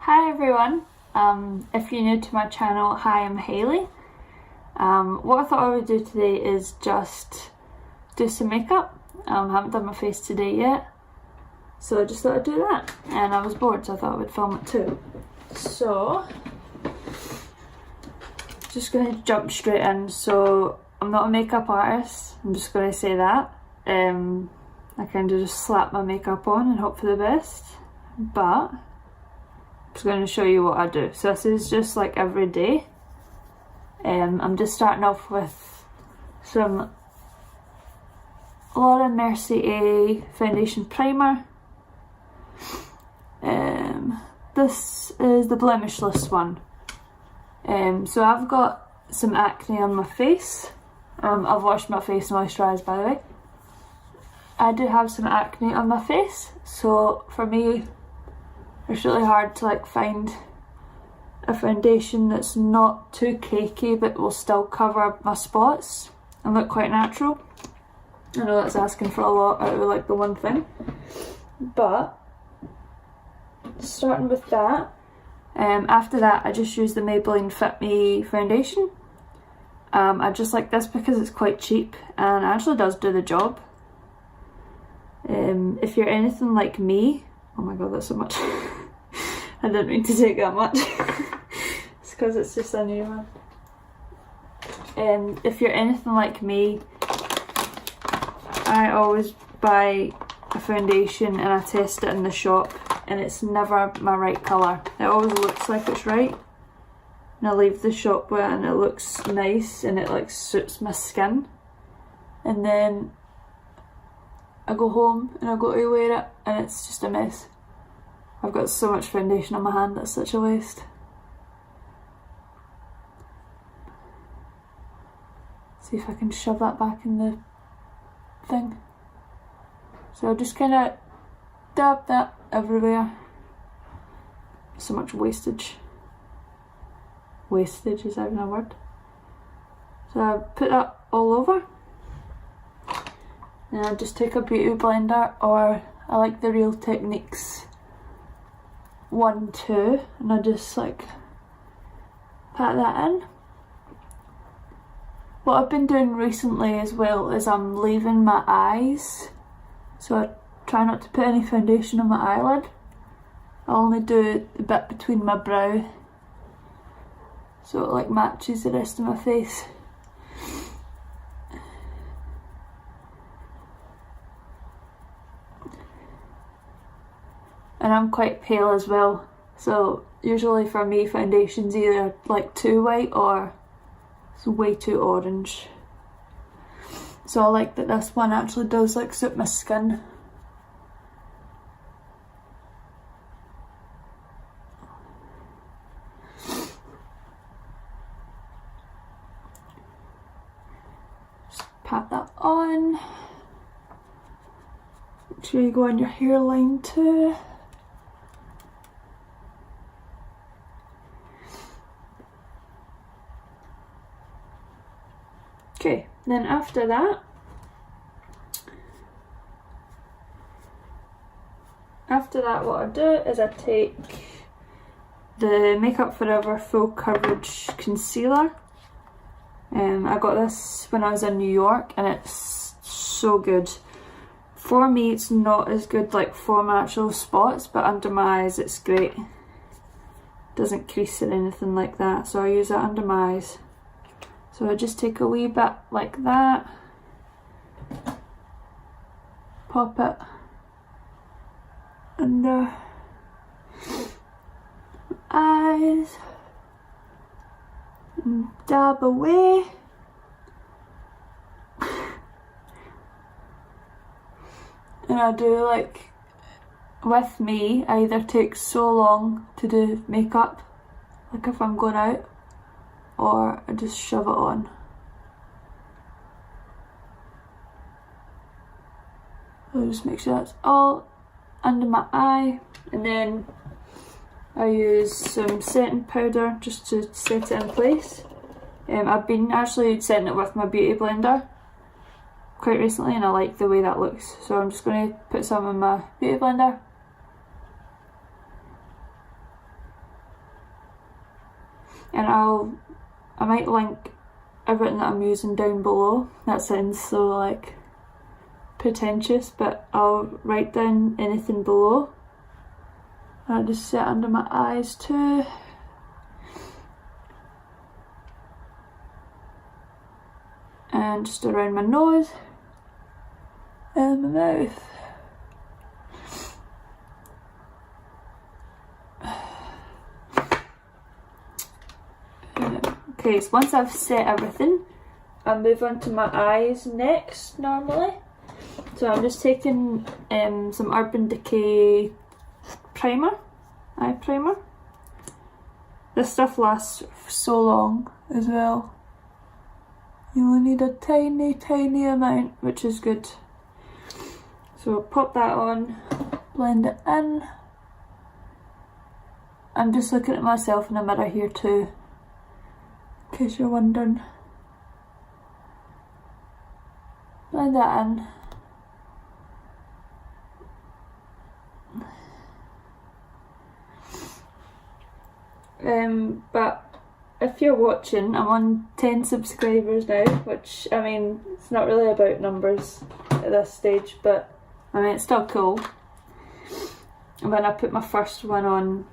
Hi everyone, if you're new to my channel, hi, I'm Hayley. What I thought I would do today is just do some makeup. I haven't done my face today yet, so I just thought I'd do that. And I was bored, so I thought I would film it too. So, just going to jump straight in. So, I'm not a makeup artist, I'm just going to say that. I kind of just slap my makeup on and hope for the best, but I'm just going to show you what I do. So this is just like every day. I'm just starting off with a lot of Mercier foundation primer. This is the Blemish-less one. So I've got some acne on my face. I've washed my face and moisturised, by the way. I do have some acne on my face, so for me it's really hard to find a foundation that's not too cakey but will still cover my spots and look quite natural. I know that's asking for a lot out of the one thing, but starting with that, after that I just use the Maybelline Fit Me foundation. I just like this because it's quite cheap and actually does do the job. If you're anything like me, oh my god, that's so much. I didn't mean to take that much. It's because it's just a new one. If you're anything like me, I always buy a foundation and I test it in the shop and it's never my right colour. It always looks like it's right and I leave the shop with it and it looks nice and it suits my skin, and then I go home and I go to wear it and it's just a mess. I've got so much foundation on my hand, that's such a waste. See if I can shove that back in the thing. So I'll just kind of dab that everywhere. So much wastage. Wastage is even a word. So I put that all over. And I just take a beauty blender, or I like the Real Techniques 1-2, and I just pat that in. What I've been doing recently as well is I'm leaving my eyes, so I try not to put any foundation on my eyelid. I only do the bit between my brow, so it matches the rest of my face. And I'm quite pale as well, so usually for me foundation's either too white or it's way too orange. So I like that this one actually does suit my skin. Just pat that on. Make sure you go on your hairline too. Okay, then after that, what I do is I take the Makeup Forever Full Coverage Concealer. I got this when I was in New York and it's so good. For me it's not as good for my actual spots, but under my eyes it's great. Doesn't crease or anything like that, so I use it under my eyes. So I just take a wee bit like that, pop it under eyes, and dab away. And I do with me, I either take so long to do makeup, if I'm going out, or I just shove it on. I'll just make sure that's all under my eye, and then I use some setting powder just to set it in place. I've been actually setting it with my beauty blender quite recently and I like the way that looks, so I'm just going to put some in my beauty blender and I might link everything that I'm using down below. That sounds so like pretentious, but I'll write down anything below. I'll just set under my eyes too. And just around my nose and my mouth. Okay, so once I've set everything, I'll move on to my eyes next normally. So I'm just taking some Urban Decay primer, eye primer. This stuff lasts so long as well. You only need a tiny amount, which is good. So I'll pop that on, blend it in. I'm just looking at myself in the mirror here too, in case you're wondering. Blend that in. But if you're watching, I'm on 10 subscribers now, which, I mean, it's not really about numbers at this stage, but I mean, it's still cool. And when I put my first one on,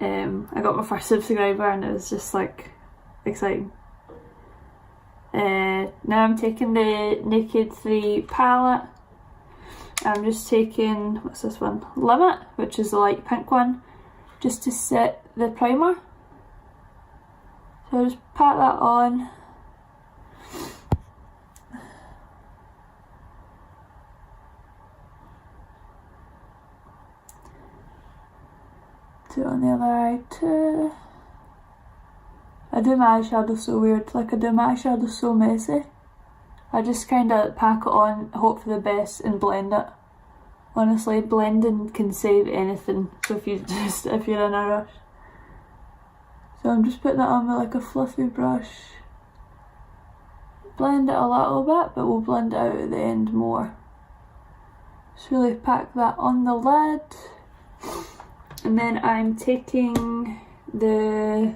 I got my first subscriber and it was just like exciting. Now I'm taking the Naked 3 palette. I'm just taking, what's this one? Limit, which is the light pink one, just to set the primer. So I'll just pat that on. Do it on the other eye too. I do my eyeshadow so weird, like I do my eyeshadow so messy. I just kind of pack it on, hope for the best and blend it. Honestly, blending can save anything, so if you're in a rush. So I'm just putting it on with like a fluffy brush. Blend it a little bit, but we'll blend it out at the end more. Just really pack that on the lid. And then I'm taking the...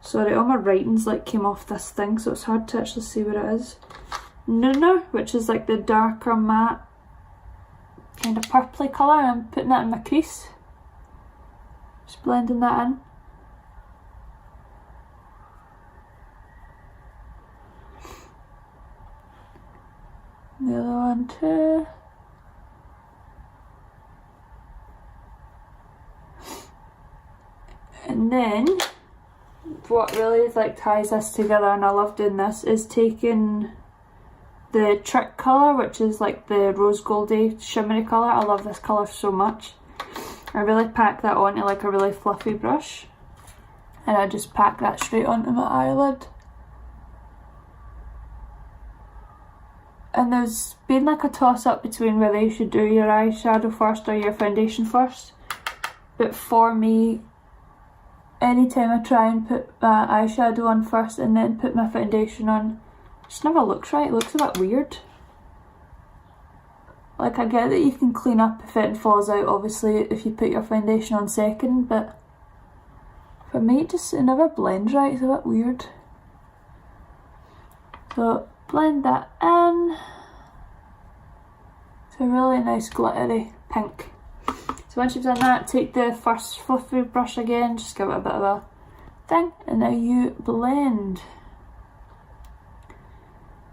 Sorry, all my writings like came off this thing, so it's hard to actually see what it is. Nooner, which is like the darker matte kind of purpley colour. I'm putting that in my crease. Just blending that in. The other one too. And then what really like ties this together, and I love doing this, is taking the Trick colour, which is like the rose goldy shimmery colour. I love this colour so much. I really pack that onto like a really fluffy brush, and I just pack that straight onto my eyelid. And there's been like a toss up between whether you should do your eyeshadow first or your foundation first, but for me, anytime I try and put my eyeshadow on first and then put my foundation on, it just never looks right. It looks a bit weird. Like, I get that you can clean up if it falls out, obviously, if you put your foundation on second, but for me it never blends right. It's a bit weird. So blend that in. It's a really nice glittery pink. So once you've done that, take the first fluffy brush again, just give it a bit of a thing, and now you blend.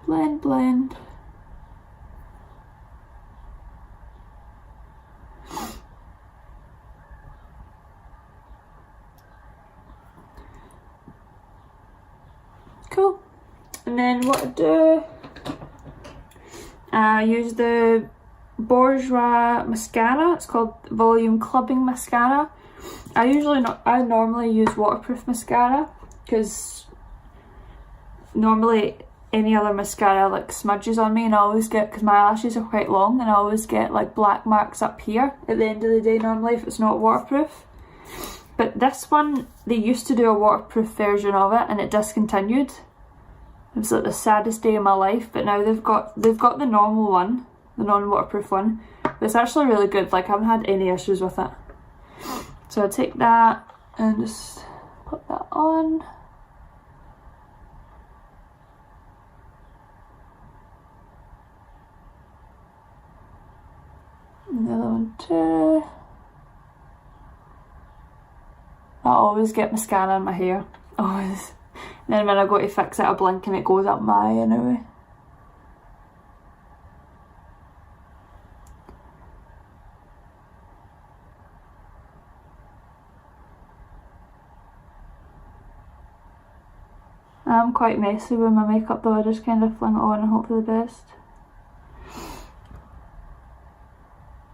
Blend, blend. Cool. And then what I do, I use the Bourjois mascara. It's called Volume Clubbing Mascara. I normally use waterproof mascara, because normally any other mascara like smudges on me, and I always get, because my eyelashes are quite long, and I always get like black marks up here at the end of the day normally if it's not waterproof. But this one, they used to do a waterproof version of it and it discontinued. It was like the saddest day of my life, but now they've got the normal one, the non-waterproof one. But it's actually really good, like I haven't had any issues with it. So I take that and just put that on. And the other one too. I always get mascara in my hair, always. And then when I go to fix it, I blink and it goes up my eye anyway. I'm quite messy with my makeup though, I just kind of fling it on and hope for the best.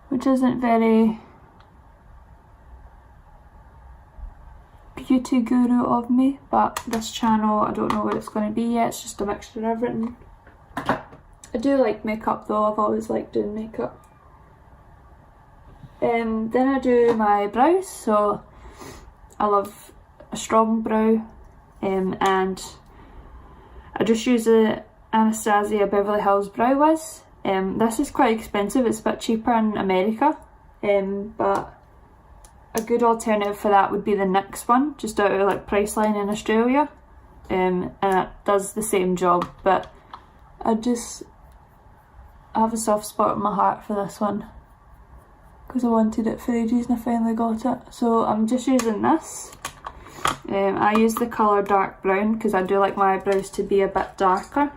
Which isn't very beauty guru of me, but this channel, I don't know what it's going to be yet, it's just a mixture of everything. I do like makeup though, I've always liked doing makeup. Then I do my brows, so I love a strong brow, and I just use the Anastasia Beverly Hills Brow Wiz. This is quite expensive, it's a bit cheaper in America, but a good alternative for that would be the NYX one, just out of like Priceline in Australia, and it does the same job, but I have a soft spot in my heart for this one because I wanted it for ages and I finally got it. So I'm just using this. I use the colour dark brown because I do like my eyebrows to be a bit darker.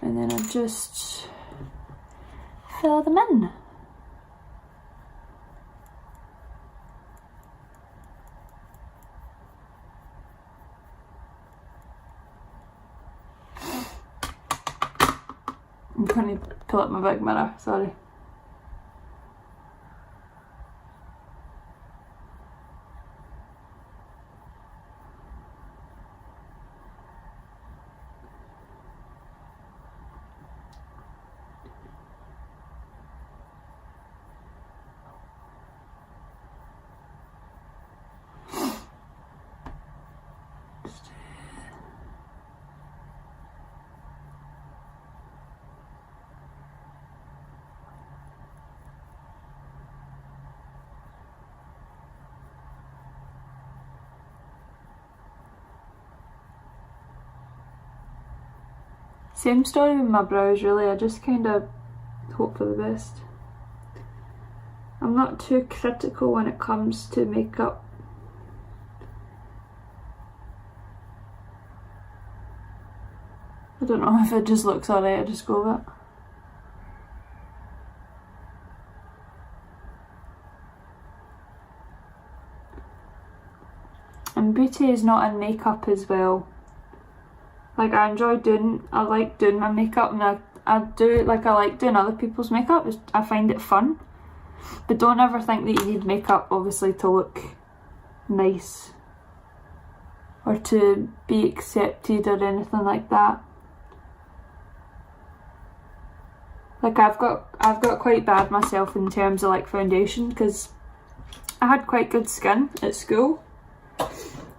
And then I just fill them in. I'm going to pull up my big mirror, sorry. Same story with my brows really, I just kind of hope for the best. I'm not too critical when it comes to makeup. I don't know, if it just looks alright, I just go with it. And beauty is not in makeup as well. Like I like doing my makeup, and I like doing other people's makeup. I find it fun. But don't ever think that you need makeup obviously to look nice or to be accepted or anything like that. Like I've got quite bad myself in terms of like foundation, because I had quite good skin at school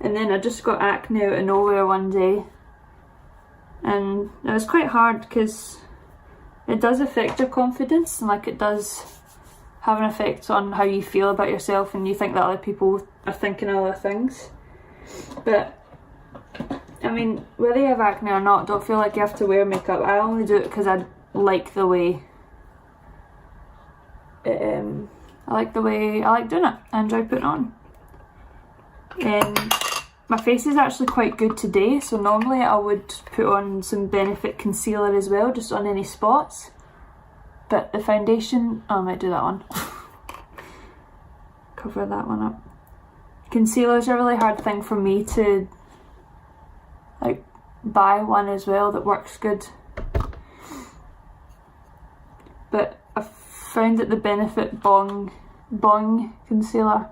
and then I just got acne out of nowhere one day. And it was quite hard because it does affect your confidence, and like it does have an effect on how you feel about yourself, and you think that other people are thinking other things. But I mean, whether you have acne or not, don't feel like you have to wear makeup. I only do it because I like the way I like doing it. I enjoy putting it on. My face is actually quite good today, so normally I would put on some Benefit concealer as well, just on any spots. But the foundation, I might do that one. Cover that one up. Concealer is a really hard thing for me to like buy one as well that works good. But I found that the Benefit Boing concealer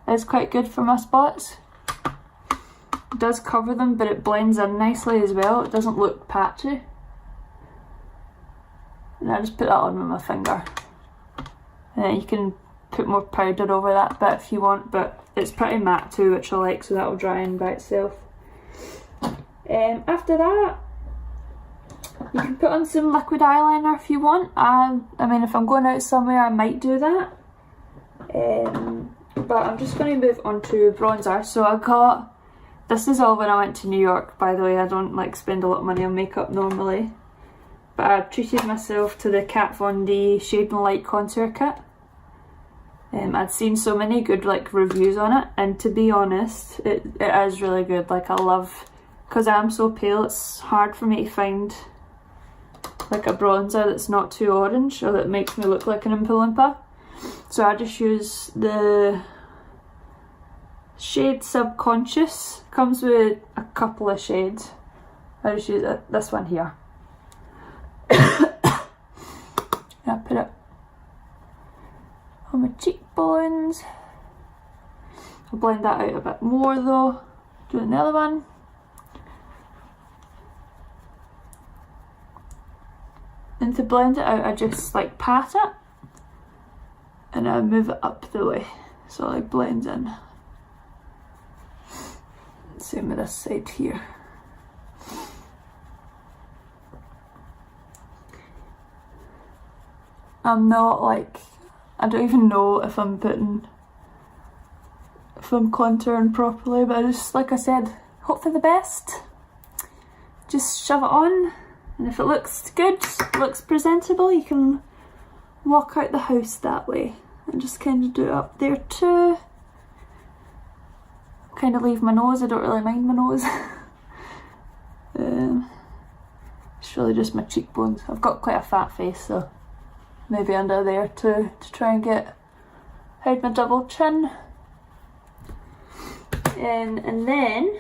is quite good for my spots. It does cover them, but it blends in nicely as well. It doesn't look patchy. And I just put that on with my finger. And then you can put more powder over that bit if you want, but it's pretty matte too, which I like, so that will dry in by itself. After that, you can put on some liquid eyeliner if you want. I mean, if I'm going out somewhere, I might do that. But I'm just going to move on to bronzer. So I got, this is all when I went to New York, by the way. I don't like spend a lot of money on makeup normally. But I treated myself to the Kat Von D Shade and Light Contour Kit. I'd seen so many good like reviews on it, and to be honest, it is really good. Like I love, because I'm so pale, it's hard for me to find like a bronzer that's not too orange or that makes me look like an Oompa Loompa. So I just use the shade Subconscious. Comes with a couple of shades. I just use this one here. I put it on my cheekbones. I'll blend that out a bit more though. Doing the other one. And to blend it out, I just like pat it and I move it up the way so it like blends in. Same with this side here. I'm not like, I don't even know if I'm contouring properly, but I just, like I said, hope for the best. Just shove it on, and if it looks good, looks presentable, you can walk out the house that way. And just kind of do it up there too. Kind of leave my nose, I don't really mind my nose. It's really just my cheekbones. I've got quite a fat face, so maybe under there too, to try and hide my double chin. And then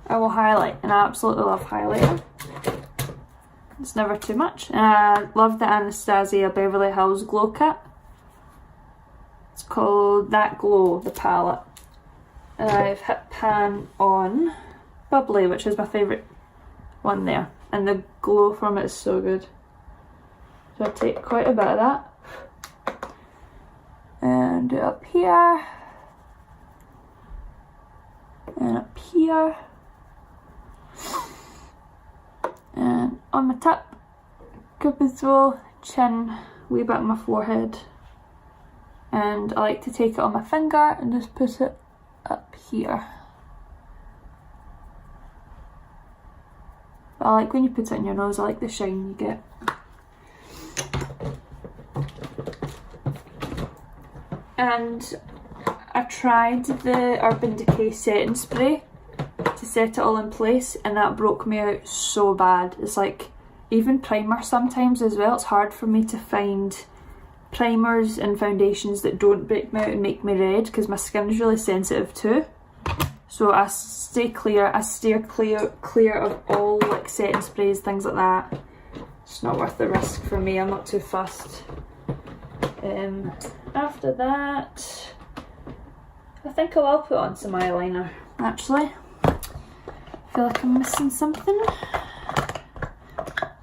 I will highlight, and I absolutely love highlighting. It's never too much. And I love the Anastasia Beverly Hills Glow Kit. It's called That Glow, the palette. And I've hit pan on Bubbly, which is my favourite one there. And the glow from it is so good. So I take quite a bit of that. And do it up here. And up here. And on my tip, Cupid's bow, chin, wee bit on my forehead. And I like to take it on my finger and just put it up here. But I like when you put it in your nose, I like the shine you get. And I tried the Urban Decay setting spray to set it all in place, and that broke me out so bad. It's like, even primer sometimes as well, it's hard for me to find primers and foundations that don't break me out and make me red, because my skin is really sensitive too. So I steer clear of all like setting sprays, things like that. It's not worth the risk for me, I'm not too fussed. After that, I think I will put on some eyeliner, actually. I feel like I'm missing something.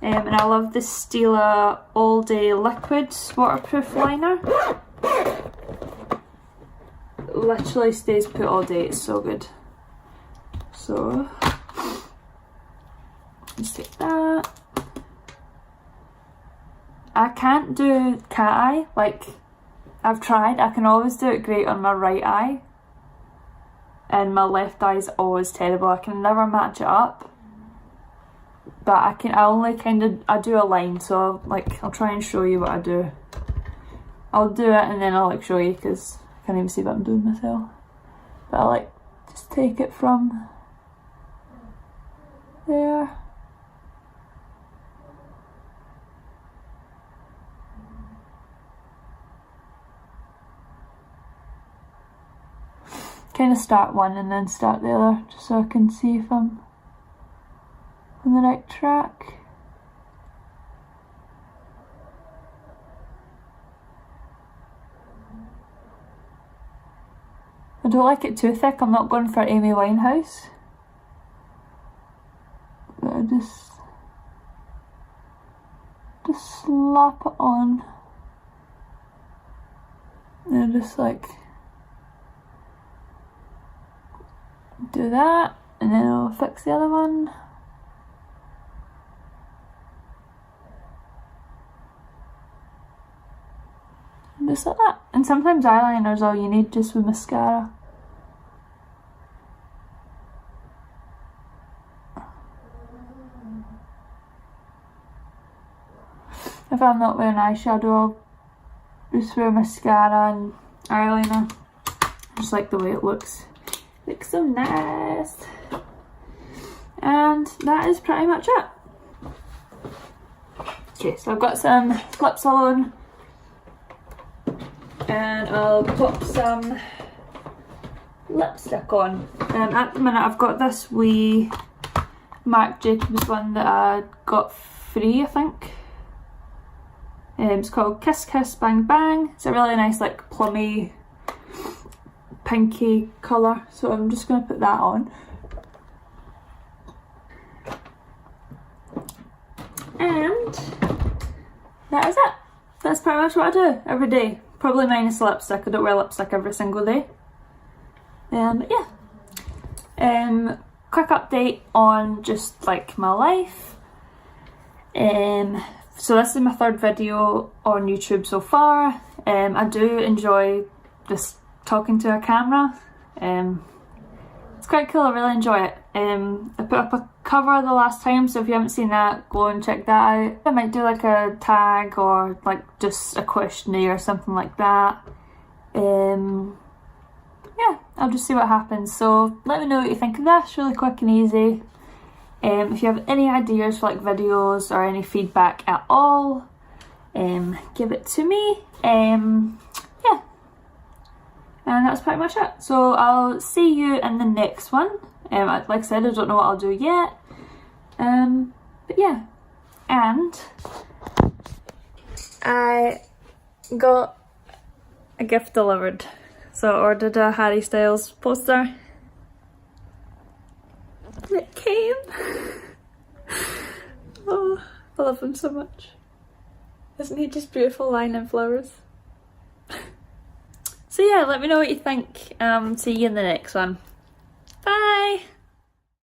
And I love the Stila All Day Liquid Waterproof Liner. It literally stays put all day, it's so good. So, let's take that. I can't do cat eye, like, I've tried. I can always do it great on my right eye. And my left eye is always terrible. I can never match it up. But I do a line, so I'll try and show you what I do. I'll do it and then I'll like show you, because I can't even see what I'm doing myself. But I like just take it from there. Kind of start one and then start the other, just so I can see if I'm on the right track. I don't like it too thick, I'm not going for Amy Winehouse. But I just slap it on. And I just like do that, and then I'll fix the other one. just like that. And sometimes eyeliner is all you need just with mascara. If I'm not wearing eyeshadow, I'll just wear mascara and eyeliner. I just like the way it looks. It looks so nice. And that is pretty much it. Okay, so I've got some lips on. And I'll pop some lipstick on. At the minute I've got this wee Marc Jacobs one that I got free, I think. It's called Kiss Kiss Bang Bang. It's a really nice like plummy pinky colour, so I'm just going to put that on. And that is it. That's pretty much what I do every day. Probably minus lipstick. I don't wear lipstick every single day. But yeah. Quick update on just like my life. So this is my third video on YouTube so far. I do enjoy just talking to a camera. It's quite cool, I really enjoy it. I put up a cover the last time, so if you haven't seen that, go and check that out. I might do like a tag or like just a questionnaire or something like that. Yeah, I'll just see what happens. So let me know what you think of this, really quick and easy. If you have any ideas for like videos or any feedback at all, give it to me. Yeah, and that's pretty much it. So I'll see you in the next one. Like I said, I don't know what I'll do yet. But yeah, and I got a gift delivered. So I ordered a Harry Styles poster. It came. Oh, I love him so much. Isn't he just beautiful, lying in flowers? So yeah, let me know what you think. See you in the next one. Bye!